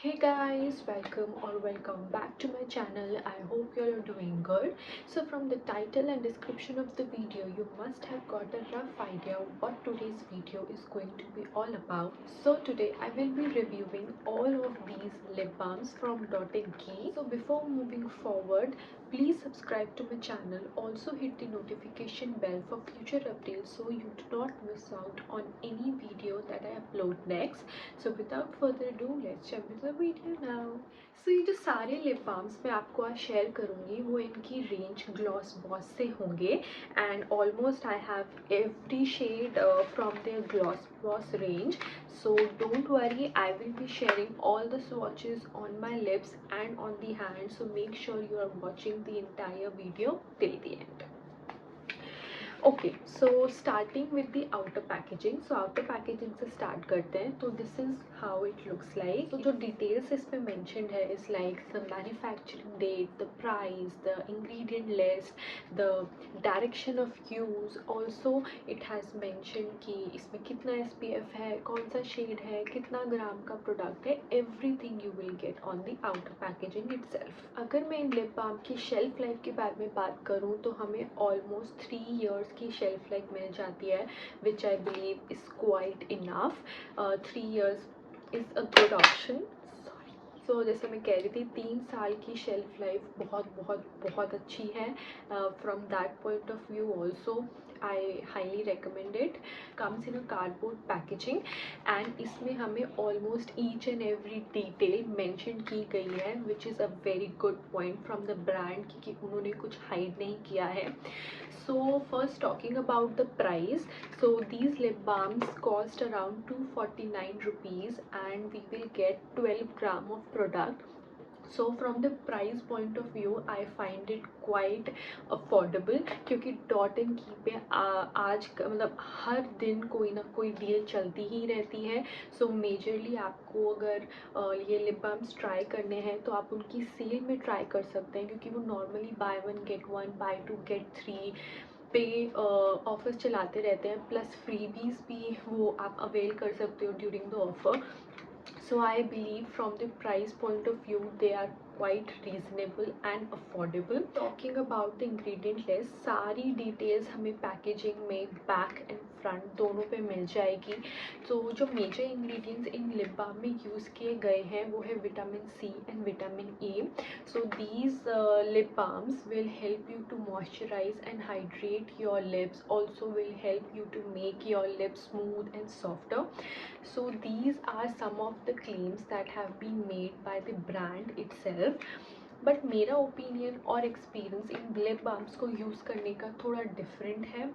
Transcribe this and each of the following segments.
Hey guys, welcome back to my channel. I hope you all are doing good. So from the title and description of the video, you must have got a rough idea what today's video is going to be all about. So today I will be reviewing all of these lip balms from Dot & Key. So before moving forward, please subscribe to my channel. Also hit the notification bell for future updates so you do not miss out on any video that I upload next. So without further ado, let's jump into the video now. So ये जो सारे lip balms मैं आपको आज share करूँगी वो इनकी range gloss Boss से होंगे and almost I have every shade from there Gloss Boss range. So don't worry, I will be sharing all the swatches on my lips and on the hand, so make sure you are watching the entire video till the end. Okay so starting with the outer packaging. So outer packaging से start करते हैं. तो this is how it looks like. तो जो details इस पे mentioned है is like the manufacturing date, the price, the ingredient list, the direction of use. Also it has mention कि इसमें कितना SPF है, कौन सा शेड है, कितना ग्राम का प्रोडक्ट है. Everything you will get on the outer packaging itself. अगर मैं इन लिप बाम की शेल्फ लाइफ के बारे में बात करूँ तो हमें ऑलमोस्ट 3 years की शेल्फ लाइफ मिल जाती है, which I believe is quite enough. 3 years is a good option. So जैसे मैं कह रही थी 3 साल की शेल्फ लाइफ बहुत बहुत बहुत अच्छी है. From that point of view also I highly recommend it. Comes in a cardboard packaging and इसमें हमें almost each and every detail mention की गई है, which is a very good point from the brand कि उन्होंने कुछ hide नहीं किया है. So first talking about the price, so these lip balms cost around 249 rupees and we will get 12 gram of product. So from the price point of view I find it quite affordable क्योंकि dot and की पे आज मतलब हर दिन कोई ना कोई deal चलती ही रहती है. सो मेजरली आपको अगर ये लिप बाम्स ट्राई करने हैं तो आप उनकी सेल में ट्राई कर सकते हैं क्योंकि वो normally buy 1 get 1 buy 2 get 3 पे ऑफर्स चलाते रहते हैं. प्लस फ्रीबीज भी वो आप अवेल कर सकते हो during the offer. So I believe from the price point of view they are quite reasonable and affordable. Talking about the ingredient list, सारी details हमें packaging में back and front दोनों पे मिल जाएगी. तो जो major ingredients इन lip balm में use किए गए हैं वो है vitamin C and vitamin E. So these lip balms will help you to moisturize and hydrate your lips. Also will help you to make your lips smooth and softer. So these are some of the claims that have been made by the brand itself. But मेरा opinion और experience इन lip balms को use करने का थोड़ा different है.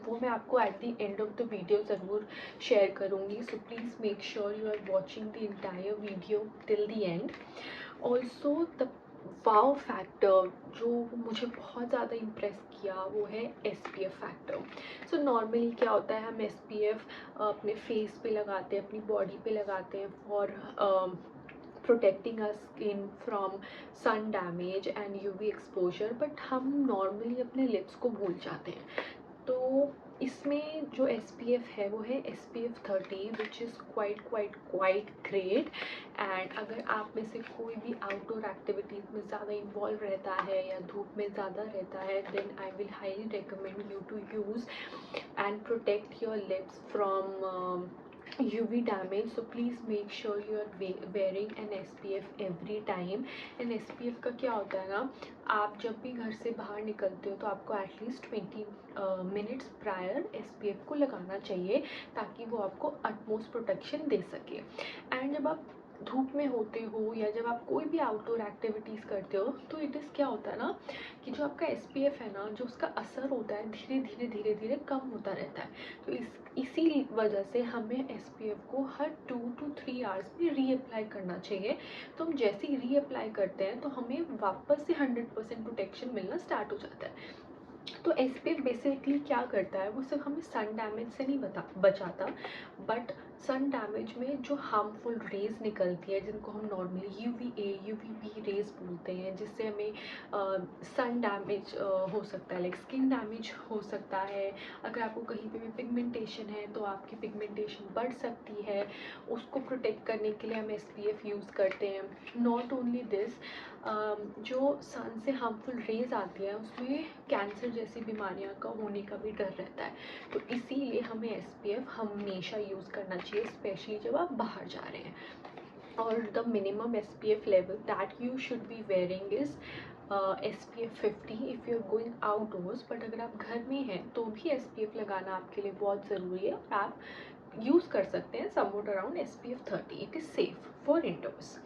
वो मैं आपको at the end of the video ज़रूर शेयर करूँगी. So please make sure you are watching the entire video till the end. Also the wow factor जो मुझे बहुत ज़्यादा इम्प्रेस किया वो है SPF फैक्टर. सो नॉर्मली क्या होता है, हम SPF अपने फेस पे लगाते हैं, अपनी बॉडी पे लगाते हैं for protecting our skin from sun damage and UV exposure. But हम नॉर्मली अपने लिप्स को भूल जाते हैं. तो इसमें जो SPF है वो है SPF 30 which is quite great. And अगर आप में से कोई भी आउटडोर एक्टिविटीज़ में ज़्यादा इन्वॉल्व रहता है या धूप में ज़्यादा रहता है then I will highly recommend you to use and protect your lips from UV damage. So please make sure you are wearing an SPF every time. And SPF का क्या होता है ना, आप जब भी घर से बाहर निकलते हो तो आपको एटलीस्ट 20 मिनट्स प्रायर SPF को लगाना चाहिए ताकि वो आपको अटमोस्ट प्रोटेक्शन दे सके. एंड जब आप धूप में होते हो या जब आप कोई भी आउटडोर एक्टिविटीज़ करते हो तो इट इज़ क्या होता है ना कि जो आपका SPF है ना, जो उसका असर होता है धीरे धीरे कम होता रहता है. तो इसी वजह से हमें SPF को हर 2 to 3 आवर्स में रीअप्लाई करना चाहिए. तो हम जैसे ही रीअप्लाई करते हैं तो हमें वापस से 100% प्रोटेक्शन मिलना स्टार्ट हो जाता है. तो SPF बेसिकली क्या करता है, वो सिर्फ हमें सन डैमेज से नहीं बचाता बट सन डैमेज में जो हार्मफुल रेज़ निकलती है जिनको हम नॉर्मली यूवीए यूवीबी रेज़ बोलते हैं, जिससे हमें सन डैमेज हो सकता है, लाइक स्किन डैमेज हो सकता है। अगर आपको कहीं पे भी पिगमेंटेशन है तो आपकी पिगमेंटेशन बढ़ सकती है, उसको प्रोटेक्ट करने के लिए हम एसपीएफ यूज़ करते हैं। नॉट ओनली दिस, जो सन से हार्मफुल रेज़ आती है उसमें कैंसर जैसी बीमारियां का होने का भी डर रहता है, तो इसीलिए हमें एसपीएफ हमेशा यूज़ करना चाहिए, स्पेशली जब आप बाहर जा रहे हैं। और the minimum SPF level that you should be wearing is SPF 50 if you are going outdoors. But अगर आप घर में हैं तो भी SPF लगाना आपके लिए बहुत ज़रूरी है, और आप यूज़ कर सकते हैं somewhat around SPF 30. It is safe for indoors.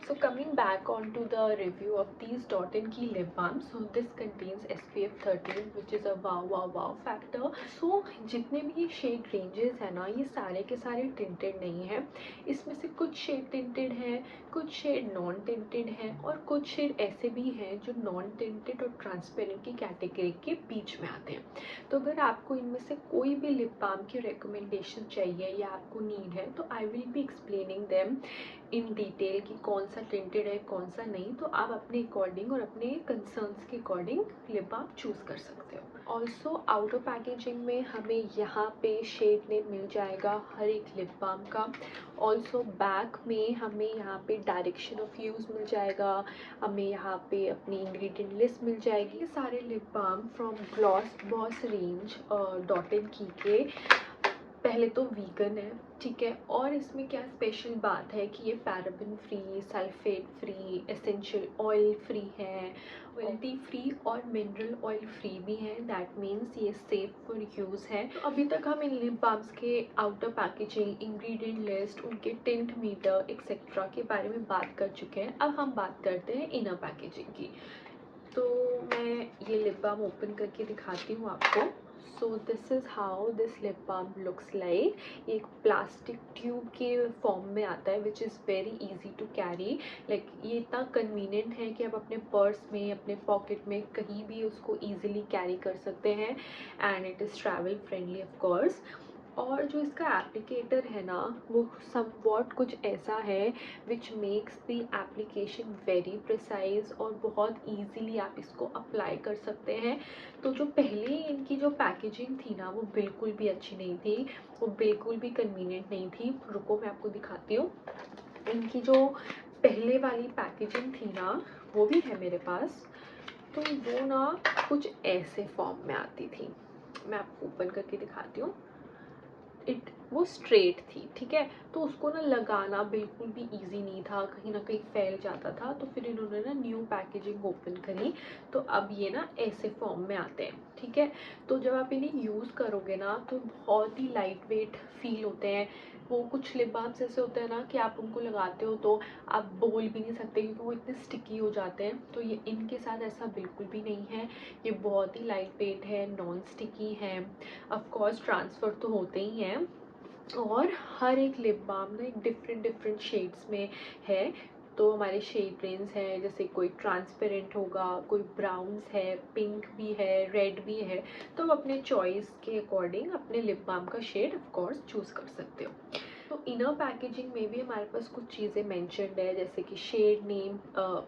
So coming back on to the review of these Dot & Key lip balm. So this contains SPF 30 which is a wow factor. So जितने भी ये shade ranges है ना, ये सारे के सारे tinted नहीं है। इसमें से कुछ शेड टिंटेड है, कुछ शेड नॉन टिंटेड है, और कुछ शेड ऐसे भी हैं जो नॉन टिंटेड और ट्रांसपेरेंट की कैटेगरी के बीच में आते हैं। तो अगर आपको इनमें से कोई भी लिप बाम की रिकमेंडेशन चाहिए या आपको नीड है, तो I will be explaining them in detail कि कौन सा टिंटेड है कौन सा नहीं, तो आप अपने अकॉर्डिंग और अपने कंसर्न्स के अकॉर्डिंग लिप बाम चूज़ कर सकते हो। ऑल्सो आउटर पैकेजिंग में हमें यहाँ पे शेड नेम मिल जाएगा हर एक लिप बाम का। ऑल्सो बैक में हमें यहाँ पे डायरेक्शन ऑफ यूज़ मिल जाएगा, हमें यहाँ पे अपनी इंग्रेडिएंट लिस्ट मिल जाएगी। ये सारे lip balm from Gloss Boss range Dot and Key के पहले तो वीगन है, ठीक है। और इसमें क्या स्पेशल बात है कि ये paraben free, sulphate free, essential oil free है, ऑयल्टी फ्री और मिनरल ऑयल फ्री भी है। दैट मीन्स ये सेफ फॉर यूज़ है। तो अभी तक हम इन लिप बाम्स के आउटर पैकेजिंग, इंग्रेडिएंट लिस्ट, उनके टिंट मीटर एक्सेट्रा के बारे में बात कर चुके हैं। अब हम बात करते हैं इनर पैकेजिंग की। तो मैं ये लिप बाम ओपन करके दिखाती हूँ आपको। So this is how this lip balm looks like. ये एक प्लास्टिक ट्यूब के फॉर्म में आता है which is very easy to carry. Like ये इतना कन्वीनियंट है कि आप अपने पर्स में, अपने पॉकेट में कहीं भी उसको ईजिली कैरी कर सकते हैं, and it is travel friendly of course. और जो इसका एप्लीकेटर है ना, वो समवॉट कुछ ऐसा है which makes the application very precise, और बहुत ईजीली आप इसको अप्लाई कर सकते हैं। तो जो पहले इनकी जो पैकेजिंग थी ना, वो बिल्कुल भी अच्छी नहीं थी, वो बिल्कुल भी कन्वीनियंट नहीं थी। रुको मैं आपको दिखाती हूँ। इनकी जो पहले वाली पैकेजिंग थी ना, वो भी है मेरे पास, तो वो ना कुछ ऐसे फॉर्म में आती थी। मैं आपको ओपन करके दिखाती हूँ। वो स्ट्रेट थी, ठीक है। तो उसको ना लगाना बिल्कुल भी इजी नहीं था, कहीं ना कहीं फैल जाता था। तो फिर इन्होंने ना न्यू पैकेजिंग ओपन करी, तो अब ये ना ऐसे फॉर्म में आते हैं, ठीक है। तो जब आप इन्हें यूज़ करोगे ना, तो बहुत ही लाइट वेट फील होते हैं। वो कुछ लिप बाम्स ऐसे होते हैं ना कि आप उनको लगाते हो तो आप बोल भी नहीं सकते, क्योंकि वो इतने स्टिकी हो जाते हैं। तो ये इनके साथ ऐसा बिल्कुल भी नहीं है। ये बहुत ही लाइट वेट है, नॉन स्टिकी है। ऑफ कोर्स ट्रांसफ़र तो होते ही हैं, और हर एक लिप बाम ना एक डिफरेंट शेड्स में है। तो हमारे शेड रेंज है, जैसे कोई ट्रांसपेरेंट होगा, कोई ब्राउन्स है, पिंक भी है, रेड भी है। तो आप अपने चॉइस के अकॉर्डिंग अपने लिप बाम का शेड ऑफ कोर्स चूज़ कर सकते हो। तो इनर पैकेजिंग में भी हमारे पास कुछ चीज़ें मेंशन्ड है, जैसे कि शेड नेम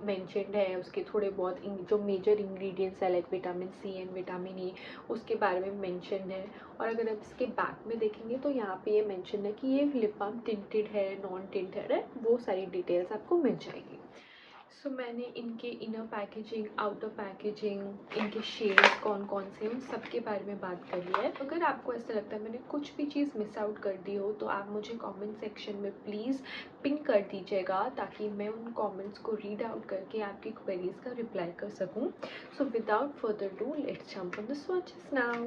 मेंशन्ड है, उसके थोड़े बहुत जो मेजर इंग्रेडिएंट्स है like vitamin C and vitamin E, उसके बारे में मेंशन्ड है। और अगर आप इसके बैक में देखेंगे तो यहाँ पे ये मेंशन है कि ये लिप बाम टिंटेड है, नॉन टिंटेड है, वो सारी डिटेल्स आपको मिल जाएगी। सो मैंने इनके इनर पैकेजिंग, आउटर पैकेजिंग, इनके शेड्स कौन कौन से हैं, उन सब के बारे में बात कर लिया है। अगर आपको ऐसा लगता है मैंने कुछ भी चीज़ मिस आउट कर दी हो, तो आप मुझे कमेंट सेक्शन में प्लीज़ पिन कर दीजिएगा, ताकि मैं उन कमेंट्स को रीड आउट करके आपकी क्वेरीज़ का रिप्लाई कर सकूँ। So without further do, let's jump on the swatches now.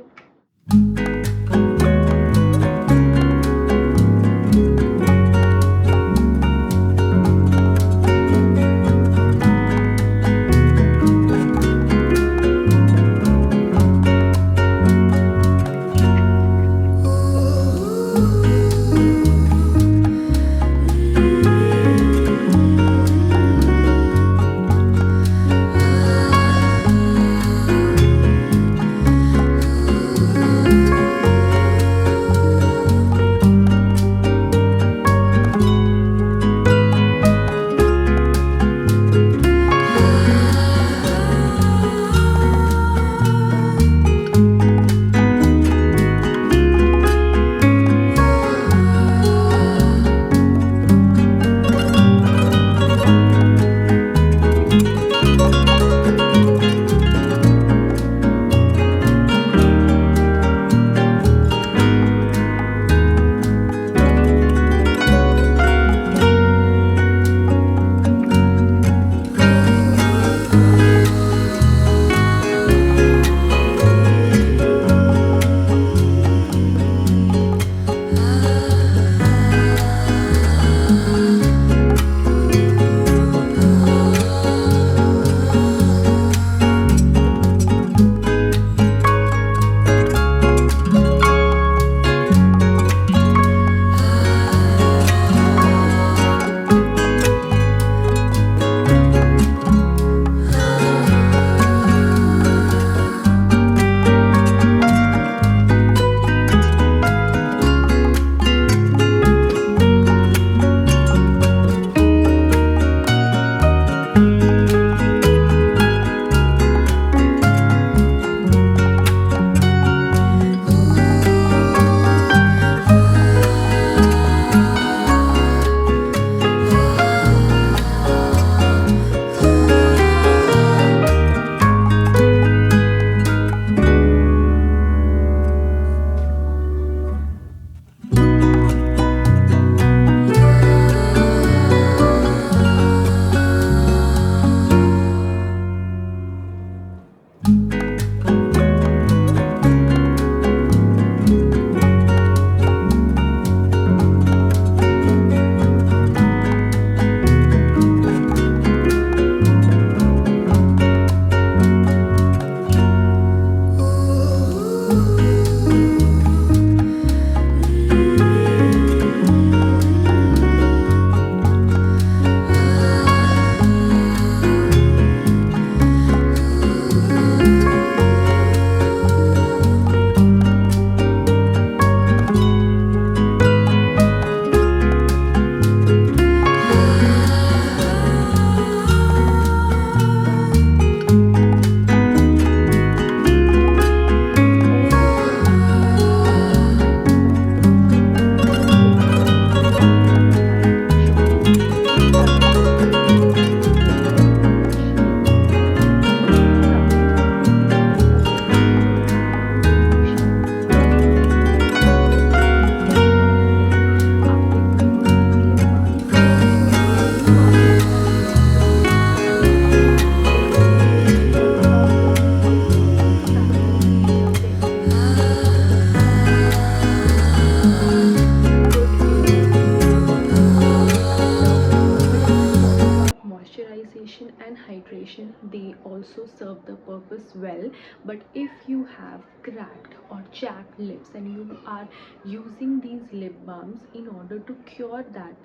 pigmentation and hydration, they also serve the purpose well. But if you have cracked or chapped lips and you are using these lip balms in order to cure that,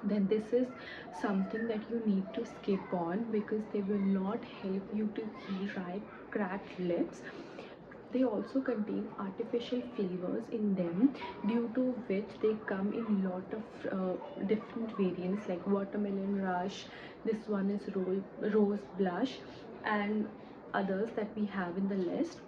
then this is something that you need to skip on, because they will not help you to heal dry cracked lips. They also contain artificial flavors in them, due to which they come in lot of different variants like watermelon rush, this one is rose blush, and others that we have in the list.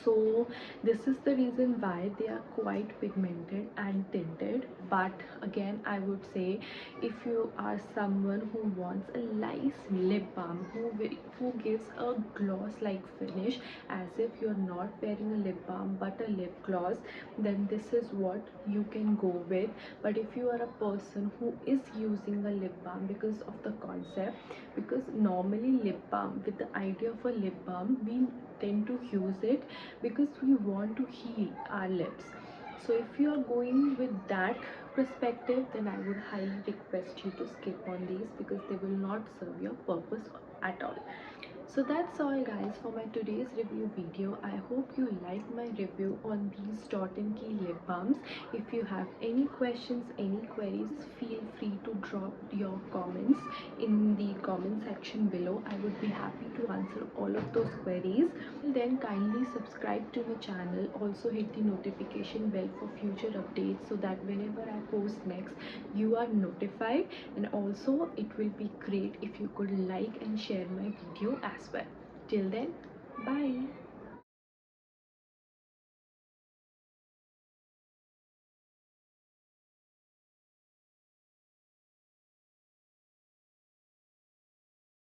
So this is the reason why they are quite pigmented and tinted. But again, I would say, if you are someone who wants a nice lip balm who gives a gloss like finish, as if you're not wearing a lip balm but a lip gloss, then this is what you can go with. But if you are a person who is using a lip balm because of the concept, because normally lip balm, with the idea of a lip balm, we tend to use it because we want to heal our lips. So if you are going with that perspective, then I would highly request you to skip on these, because they will not serve your purpose at all. So that's all guys for my today's review video. I hope you like my review on these Dot and Key lip balms. If you have any questions, any queries, feel free to drop your comments in the comment section below. I would be happy to answer all of those queries. Then kindly subscribe to my channel. Also hit the notification bell for future updates, so that whenever I post next, you are notified. And also it will be great if you could like and share my video as well. Till then, bye.